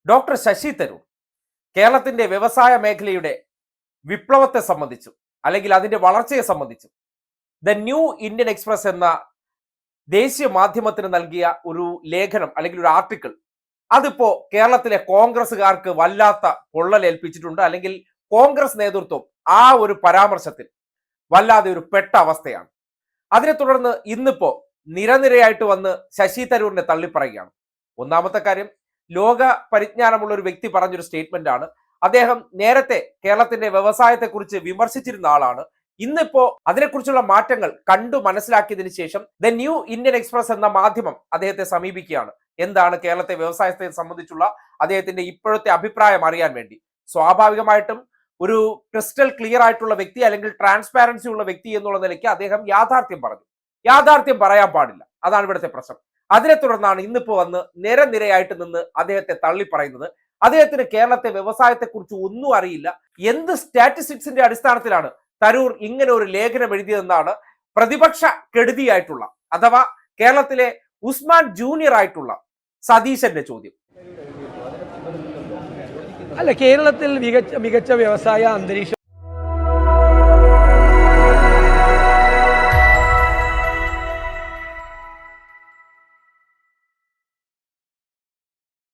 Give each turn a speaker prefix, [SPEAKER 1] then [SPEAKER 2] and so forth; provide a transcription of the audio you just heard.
[SPEAKER 1] Doctor Sasi Tharoor കേരളത്തിന്റെ വ്യവസായ മേഖലയുടെ വിപ്ലവത്തെ സംബന്ധിച്ചു അല്ലെങ്കിൽ അതിന്റെ വളർച്ചയെ സംബന്ധിച്ചു ദ ന്യൂ ഇന്ത്യൻ എക്സ്പ്രസ് എന്ന ദേശീയ മാധ്യമത്തിന് നൽകിയ ഒരു ലേഖനം അല്ലെങ്കിൽ ഒരു ആർട്ടിക്കിൾ അതിപ്പോ കേരളത്തിലെ കോൺഗ്രസുകാർക്ക് വല്ലാത്ത പൊള്ളലേൽപ്പിച്ചിട്ടുണ്ട്. അല്ലെങ്കിൽ കോൺഗ്രസ് നേതൃത്വം ആ ഒരു പരാമർശത്തിൽ വല്ലാതെ ഒരു പെട്ട അവസ്ഥയാണ്. അതിനെ തുടർന്ന് ഇന്നിപ്പോ നിരനിരയായിട്ട് വന്ന് ശശി തരൂരിനെ തള്ളിപ്പറയുകയാണ്. ഒന്നാമത്തെ കാര്യം, ലോക പരിജ്ഞാനമുള്ള ഒരു വ്യക്തി പറഞ്ഞൊരു സ്റ്റേറ്റ്മെന്റ് ആണ്. അദ്ദേഹം നേരത്തെ കേരളത്തിന്റെ വ്യവസായത്തെക്കുറിച്ച് വിമർശിച്ചിരുന്ന ആളാണ്. ഇന്നിപ്പോ അതിനെക്കുറിച്ചുള്ള മാറ്റങ്ങൾ കണ്ടു മനസ്സിലാക്കിയതിനു ശേഷം ദ ന്യൂ ഇന്ത്യൻ എക്സ്പ്രസ് എന്ന മാധ്യമം അദ്ദേഹത്തെ സമീപിക്കുകയാണ്. എന്താണ് കേരളത്തെ വ്യവസായത്തെ സംബന്ധിച്ചുള്ള അദ്ദേഹത്തിന്റെ ഇപ്പോഴത്തെ അഭിപ്രായം അറിയാൻ വേണ്ടി. സ്വാഭാവികമായിട്ടും ഒരു ക്രിസ്റ്റൽ ക്ലിയർ ആയിട്ടുള്ള വ്യക്തി അല്ലെങ്കിൽ ട്രാൻസ്പാരൻസി ഉള്ള വ്യക്തി എന്നുള്ള നിലയ്ക്ക് അദ്ദേഹം യാഥാർത്ഥ്യം പറഞ്ഞു. യാഥാർത്ഥ്യം പറയാൻ പാടില്ല, അതാണ് ഇവിടുത്തെ പ്രശ്നം. അതിനെ തുടർന്നാണ് ഇന്നിപ്പോ വന്ന് നിരനിരയായിട്ട് നിന്ന് അദ്ദേഹത്തെ തള്ളി പറയുന്നത്. അദ്ദേഹത്തിന് കേരളത്തെ വ്യവസായത്തെക്കുറിച്ച് ഒന്നും അറിയില്ല. എന്ത് സ്റ്റാറ്റിസ്റ്റിക്സിന്റെ അടിസ്ഥാനത്തിലാണ് തരൂർ ഇങ്ങനെ ഒരു ലേഖനം എഴുതിയതെന്നാണ് പ്രതിപക്ഷ കെടുതിയായിട്ടുള്ള അഥവാ കേരളത്തിലെ ഉസ്മാൻ ജൂനിയർ ആയിട്ടുള്ള സതീശന്റെ ചോദ്യം.
[SPEAKER 2] അല്ല, കേരളത്തിൽ മികച്ച വ്യവസായ അന്തരീക്ഷം